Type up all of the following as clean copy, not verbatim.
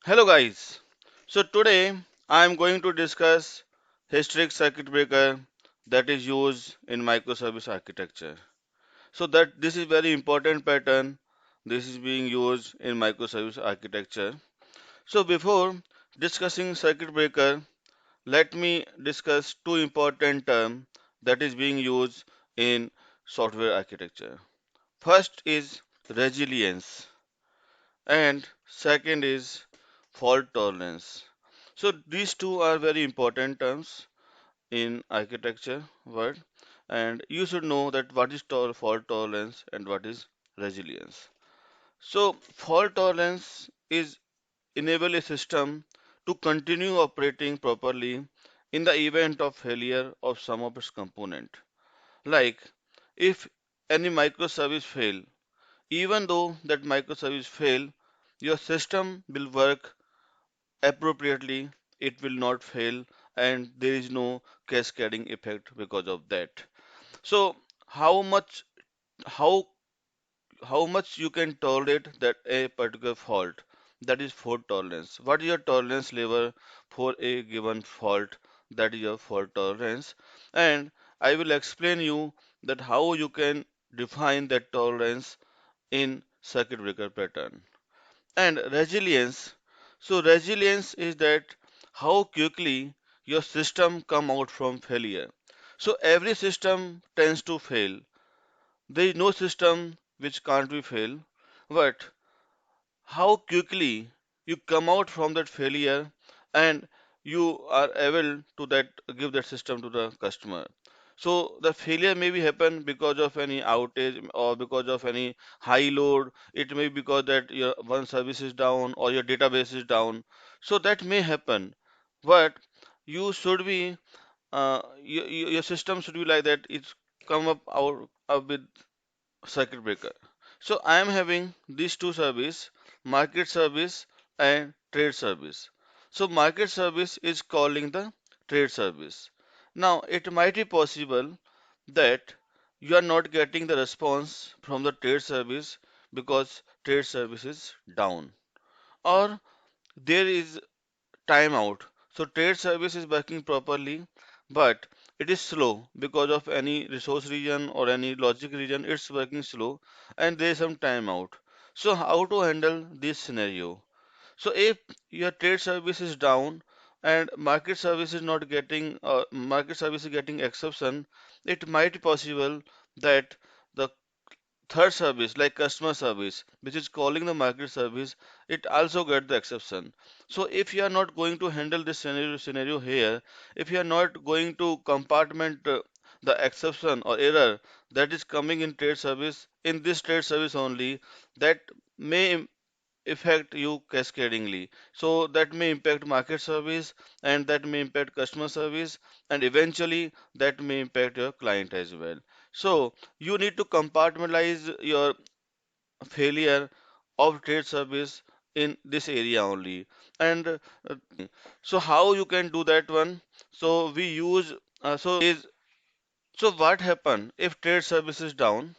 Hello guys. So today I am going to discuss historic circuit breaker that is used in microservice architecture. So that this is very important pattern. This is being used in microservice architecture. So before discussing circuit breaker, let me discuss two important terms that is being used in software architecture. First is resilience and second is fault tolerance. So these two are very important terms in architecture world, and you should know that what is fault tolerance and what is resilience. So fault tolerance is enable a system to continue operating properly in the event of failure of some of its component. Like if any microservice fail, even though that microservice fail, your system will work appropriately, it will not fail, and there is no cascading effect because of that. So, how much how how much you can tolerate that a particular fault? That is fault tolerance. What is your tolerance level for a given fault? That is your fault tolerance, and I will explain you that how you can define that tolerance in circuit breaker pattern. And resilience. So resilience is that how quickly your system come out from failure. So every system tends to fail. There is no system which can't be fail. But how quickly you come out from that failure and you are able to that give that system to the customer. So the failure may be happen because of any outage or because of any high load. It may be because that your one service is down or your database is down. So that may happen, but you should be your system should be like that. It's come up with circuit breaker. So I am having these two service, market service and trade service. So market service is calling the trade service. Now it might be possible that you are not getting the response from the trade service because trade service is down, or there is timeout. So trade service is working properly, but it is slow because of any resource region or any logic region. It's working slow, and there is some timeout. So how to handle this scenario? So if your trade service is down and market service is not getting market service is getting exception, it might be possible that the third service like customer service which is calling the market service, it also get the exception. So if you are not going to handle this scenario here, if you are not going to compartment the exception or error that is coming in trade service in this trade service only, that may affect you cascadingly. So that may impact market service and that may impact customer service and eventually that may impact your client as well. So you need to compartmentalize your failure of trade service in this area only. And so how you can do that one? So we use is so what happen if trade service is down?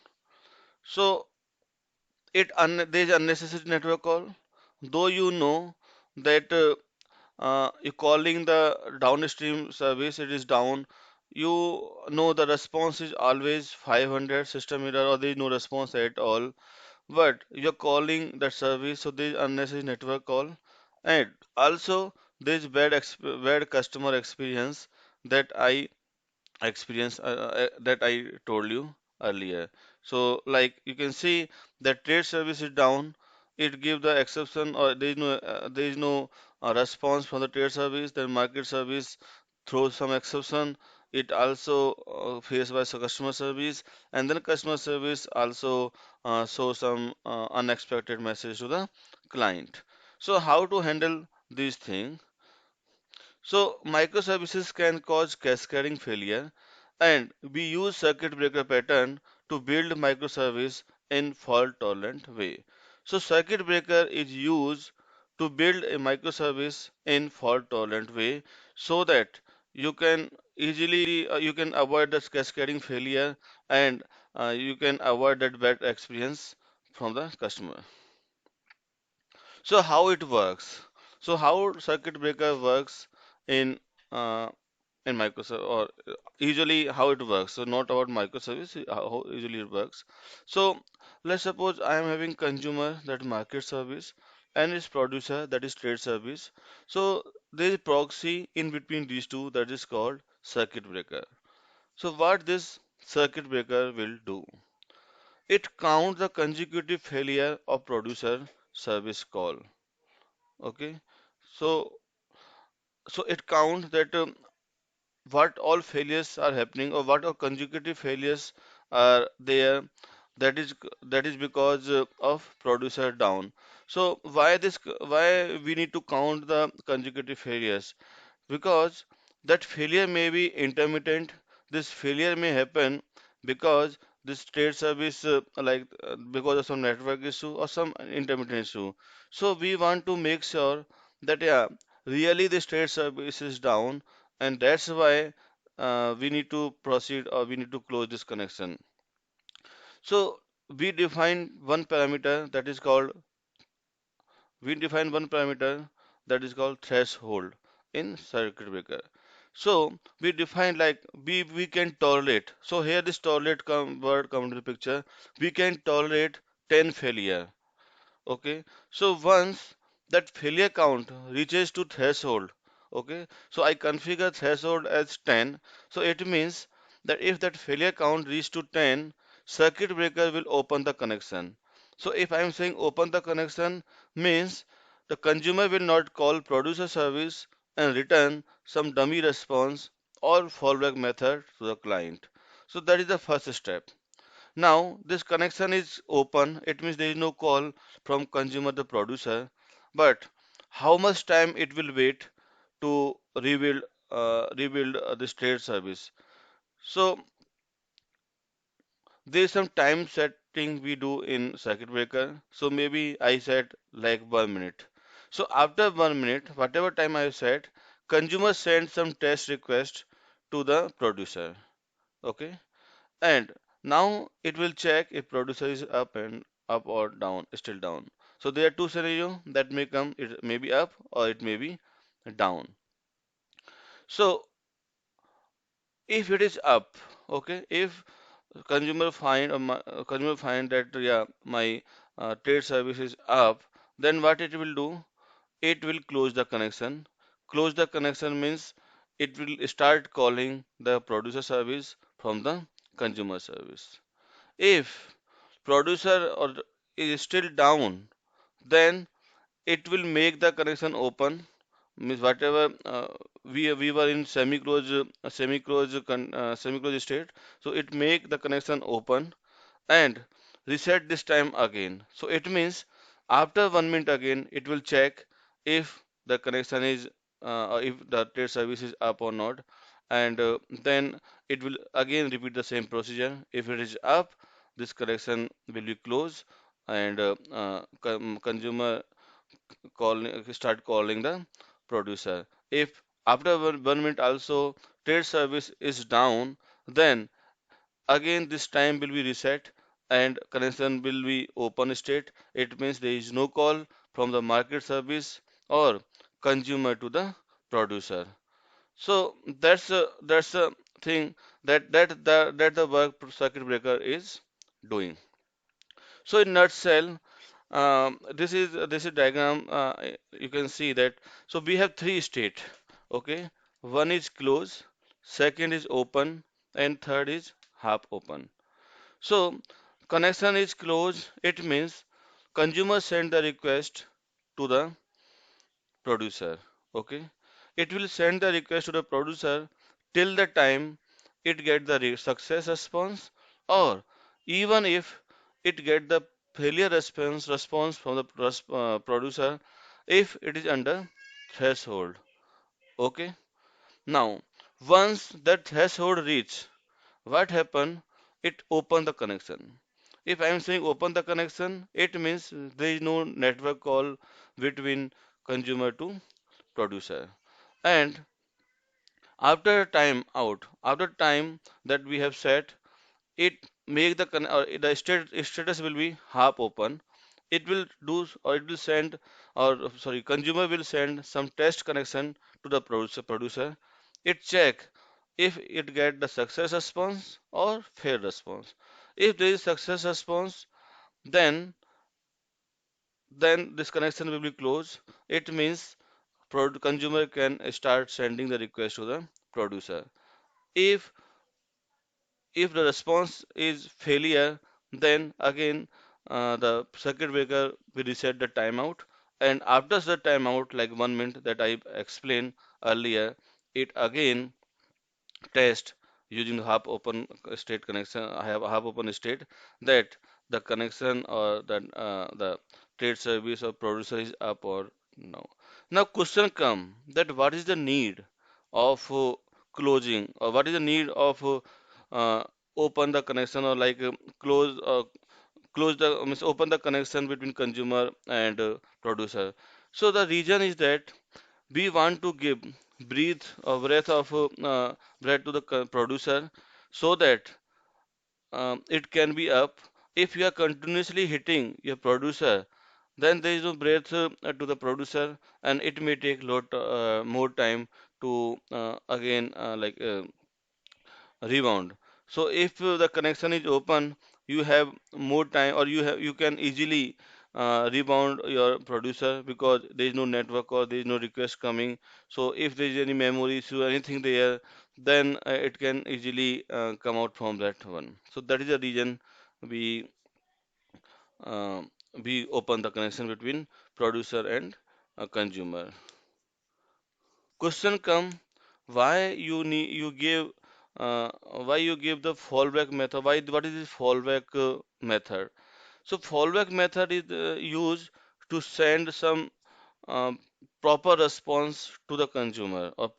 So there is unnecessary network call. Though you know that you calling the downstream service, it is down. You know the response is always 500 system error or there is no response at all. But you're calling that service, so there is unnecessary network call. And also there is bad customer experience that I that I told you earlier. So like you can see that trade service is down. It give the exception or there is no response from the trade service. Then market service throws some exception. It also faced by customer service, and then customer service also show some unexpected message to the client. So how to handle these things? So microservices can cause cascading failure, and we use circuit breaker pattern to build microservice in fault tolerant way. So circuit breaker is used to build a microservice in fault tolerant way so that you can easily you can avoid the cascading failure and you can avoid that bad experience from the customer. So how it works? So how circuit breaker works in uh, in microservice, or usually how it works. So not about microservice, how usually it works. So let's suppose I am having consumer, that market service, and its producer, that is trade service. So there is proxy in between these two, that is called circuit breaker. So what this circuit breaker will do? It counts the consecutive failure of producer service call. Okay. So it counts that what all failures are happening, or what all consecutive failures are there, that is because of producer down. So why we need to count the consecutive failures? Because that failure may be intermittent. This failure may happen because this trade service, because of some network issue or some intermittent issue. So we want to make sure that, yeah, really this trade service is down, and that's why we need to proceed, or we need to close this connection. So we define one parameter that is called we define one parameter that is called threshold in circuit breaker. So we define, like, we can tolerate. So here this tolerate word come into the picture. We can tolerate 10 failure. Okay, so once that failure count reaches to threshold, okay, so I configure threshold as 10. So it means that if that failure count reaches to 10, circuit breaker will open the connection. So if I am saying open the connection, means the consumer will not call producer service and return some dummy response or fallback method to the client. So that is the first step. Now, this connection is open. It means there is no call from consumer to producer. But how much time it will wait to rebuild this trade service? So there is some time setting we do in circuit breaker. So maybe I set like 1 minute. So after 1 minute, whatever time I set, consumer sends some test request to the producer. Okay. And now it will check if producer is up or down, still down. So there are two scenarios that may come. It may be up or it may be down. So if it is up, okay, if consumer find that, yeah, my trade service is up, then what it will do? It will close the connection. Close the connection means it will start calling the producer service from the consumer service. If producer or is still down, then it will make the connection open. Means whatever we were in semi-closed state, so it make the connection open and reset this time again. So it means after 1 minute again, it will check if the connection is or if the trade service is up or not, and then it will again repeat the same procedure. If it is up, this connection will be closed, and consumer start calling the producer. If after 1 minute also trade service is down, then again this time will be reset and connection will be open state. It means there is no call from the market service or consumer to the producer. So that's a thing that the work circuit breaker is doing. So in nutshell, this is diagram. You can see that. So we have three state. Okay, one is closed, second is open, and third is half open. So connection is closed. It means consumer send the request to the producer. Okay, it will send the request to the producer till the time it get the success response, or even if it get the failure response from the producer if it is under threshold. Okay. Now, once that threshold reach, what happen? It open the connection. If I am saying open the connection, it means there is no network call between consumer to producer. And after time that we have set, it make the status will be half open, it will do or it will send or sorry consumer will send some test connection to the producer. It check if it get the success response or fail response. If there is success response, then this connection will be closed. It means consumer can start sending the request to the producer. If the response is failure, then again the circuit breaker will reset the timeout, and after the timeout, like 1 minute that I explained earlier, it again test using the half open state connection. I have a half open state that the connection or the trade service or producer is up or no. Now question come that what is the need of closing or what is the need of uh, open the connection or like close the means open the connection between consumer and producer. So the reason is that we want to give breathe a breath of breath to the producer so that it can be up. If you are continuously hitting your producer, then there is no breath to the producer, and it may take more time to again rebound. So if the connection is open, you have more time, or you can easily rebound your producer because there is no network or there is no request coming. So if there is any memory issue, anything there, then it can easily come out from that one. So that is the reason we uh, we open the connection between producer and consumer. Question come, why you give why you give the fallback method? What is this fallback method? So fallback method is used to send some um, proper response to the consumer or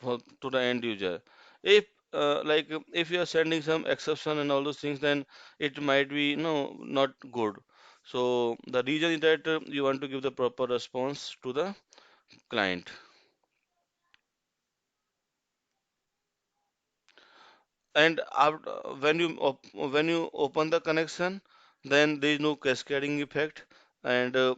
to the end user. If if you are sending some exception and all those things, then it might be no not good. So the reason is that you want to give the proper response to the client. And when you open the connection, then there is no cascading effect. And if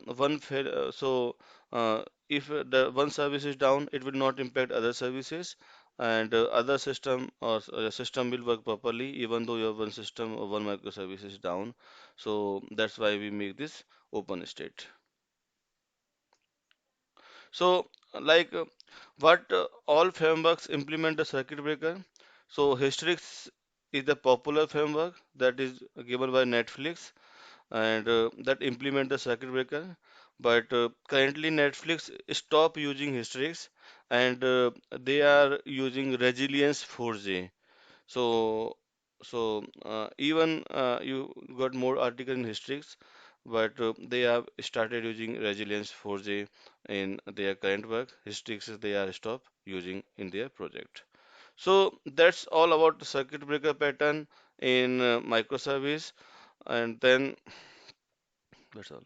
the one service is down, it will not impact other services, and other system will work properly even though your one system or one microservice is down. So that's why we make this open state. So, what all frameworks implement the circuit breaker? So, Hystrix is the popular framework that is given by Netflix and that implement the circuit breaker. But currently, Netflix stop using Hystrix and they are using Resilience 4J. So, even you got more article in histories, but they have started using Resilience 4J in their current work. Histories they are stop using in their project. So that's all about the circuit breaker pattern in microservice, and then that's all.